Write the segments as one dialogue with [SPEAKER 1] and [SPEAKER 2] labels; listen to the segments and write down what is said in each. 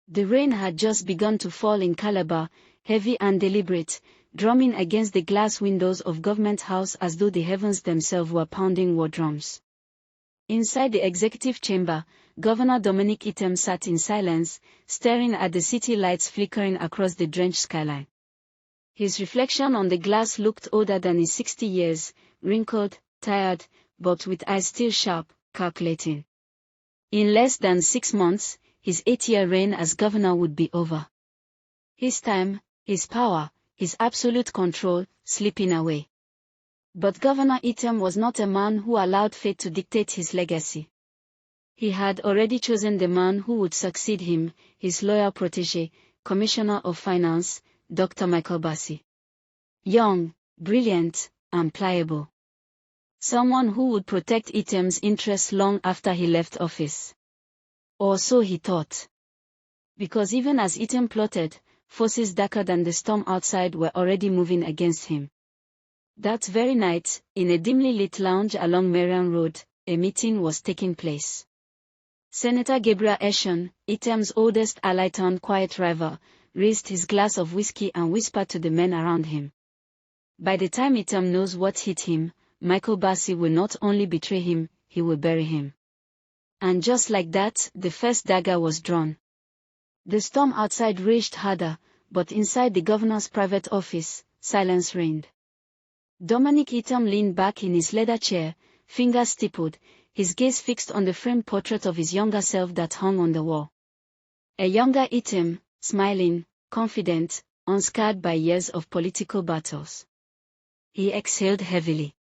[SPEAKER 1] The rain had just begun to fall in Calabar, heavy and deliberate, drumming against the glass windows of Government House as though the heavens themselves were pounding war drums. Inside the executive chamber, Governor Dominic Etim sat in silence, staring at the city lights flickering across the drenched skyline. His reflection on the glass looked older than his 60 years, wrinkled, tired, but with eyes still sharp, calculating. In less than 6 months, his 8-year reign as governor would be over. His time, his power, his absolute control, slipping away. But Governor Etim was not a man who allowed fate to dictate his legacy. He had already chosen the man who would succeed him, his loyal protégé, Commissioner of Finance, Dr. Michael Bassey. Young, brilliant, and pliable. Someone who would protect Etim's interests long after he left office. Or so he thought. Because even as Etim plotted, forces darker than the storm outside were already moving against him. That very night, in a dimly lit lounge along Marion Road, a meeting was taking place. Senator Gabriel Essien, Etim's oldest ally turned quiet rival, raised his glass of whiskey and whispered to the men around him. By the time Etim knows what hit him, Michael Bassey will not only betray him, he will bury him. And just like that, the first dagger was drawn. The storm outside raged harder, but inside the governor's private office, silence reigned. Dominic Etim leaned back in his leather chair, fingers stippled, his gaze fixed on the framed portrait of his younger self that hung on the wall. A younger Etim, smiling, confident, unscarred by years of political battles. He exhaled heavily.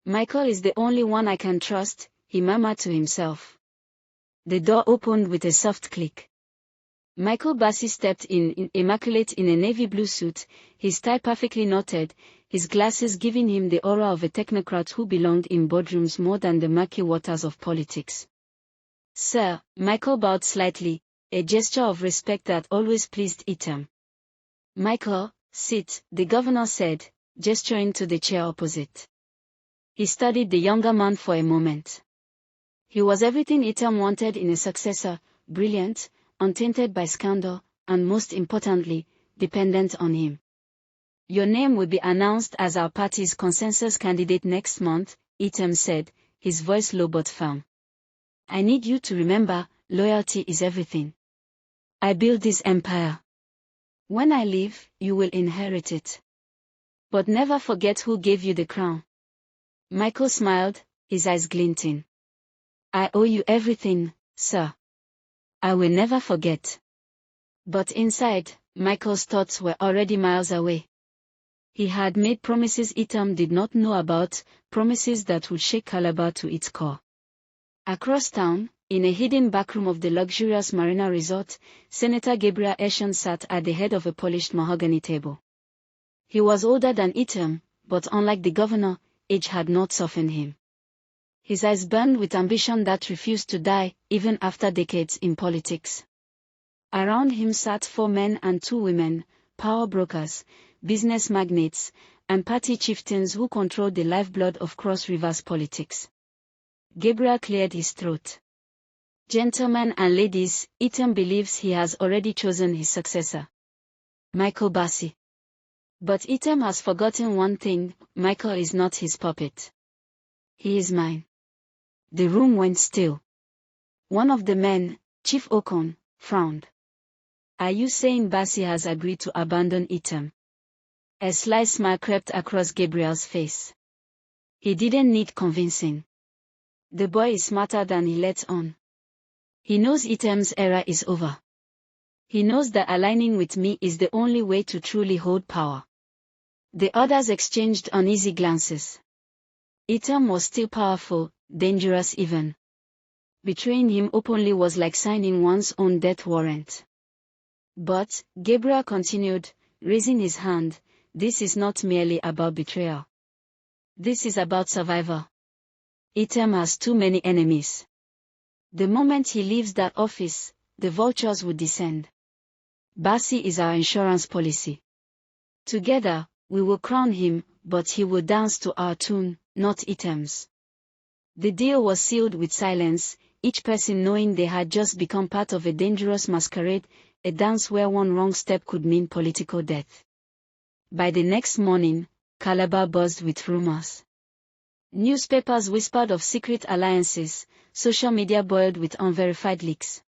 [SPEAKER 1] Michael is the only one I can trust, he murmured to himself. The door opened with a soft click. Michael Bassey stepped in, immaculate in a navy blue suit, his tie perfectly knotted, his glasses giving him the aura of a technocrat who belonged in boardrooms more than the murky waters of politics. Sir, Michael bowed slightly, a gesture of respect that always pleased Etim. Michael, sit, the governor said, gesturing to the chair opposite. He studied the younger man for a moment. He was everything Etim wanted in a successor, brilliant, untainted by scandal, and most importantly, dependent on him. Your name will be announced as our party's consensus candidate next month, Etim said, his voice low but firm. I need you to remember, loyalty is everything. I built this empire. When I leave, you will inherit it. But never forget who gave you the crown. Michael smiled, his eyes glinting. I owe you everything, sir. I will never forget. But inside, Michael's thoughts were already miles away. He had made promises Etim did not know about, promises that would shake Calabar to its core. Across town, in a hidden backroom of the luxurious Marina Resort, Senator Gabriel Essien sat at the head of a polished mahogany table. He was older than Etim, but unlike the governor, age had not softened him. His eyes burned with ambition that refused to die, even after decades in politics. Around him sat 4 men and 2 women, power brokers, business magnates, and party chieftains who controlled the lifeblood of Cross Rivers politics. Gabriel cleared his throat. Gentlemen and ladies, Etim believes he has already chosen his successor. Michael Bassey. But Etim has forgotten one thing, Michael is not his puppet. He is mine. The room went still. One of the men, Chief Okon, frowned. Are you saying Bassey has agreed to abandon Etim? A sly smile crept across Gabriel's face. He didn't need convincing. The boy is smarter than he lets on. He knows Etim's era is over. He knows that aligning with me is the only way to truly hold power. The others exchanged uneasy glances. Etim was still powerful, dangerous even. Betraying him openly was like signing one's own death warrant. But, Gabriel continued, raising his hand, this is not merely about betrayal. This is about survival. Etim has too many enemies. The moment he leaves that office, the vultures will descend. Bassey is our insurance policy. Together, we will crown him, but he will dance to our tune, not Etim's. The deal was sealed with silence, each person knowing they had just become part of a dangerous masquerade, a dance where one wrong step could mean political death. By the next morning, Calabar buzzed with rumors. Newspapers whispered of secret alliances, social media boiled with unverified leaks.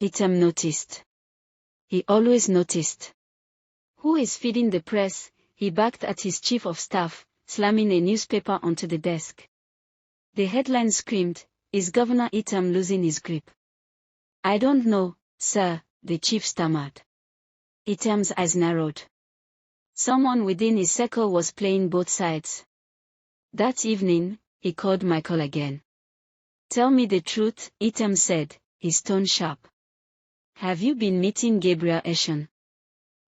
[SPEAKER 1] Etim noticed. He always noticed. Who is feeding the press? He barked at his chief of staff, slamming a newspaper onto the desk. The headline screamed, "Is Governor Etim losing his grip?" "I don't know, sir," the chief stammered. Etim's eyes narrowed. Someone within his circle was playing both sides. That evening, he called Michael again. "Tell me the truth," Etim said, his tone sharp. "Have you been meeting Gabriel Essien?"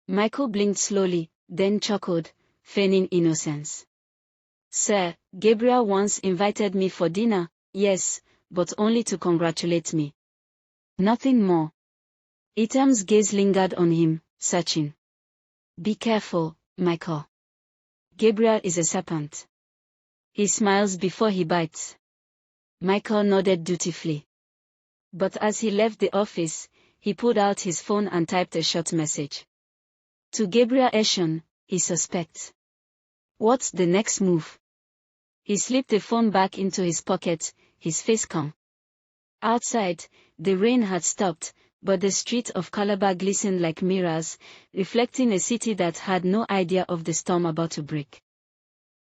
[SPEAKER 1] Michael blinked slowly, then chuckled, feigning innocence. "Sir, Gabriel once invited me for dinner, yes, but only to congratulate me. Nothing more." Etim's gaze lingered on him, searching. "Be careful, Michael. Gabriel is a serpent. He smiles before he bites." Michael nodded dutifully. But as he left the office, he pulled out his phone and typed a short message. "To Gabriel Essien, he suspects. What's the next move?" He slipped the phone back into his pocket, his face calm. Outside, the rain had stopped, but the streets of Calabar glistened like mirrors, reflecting a city that had no idea of the storm about to break.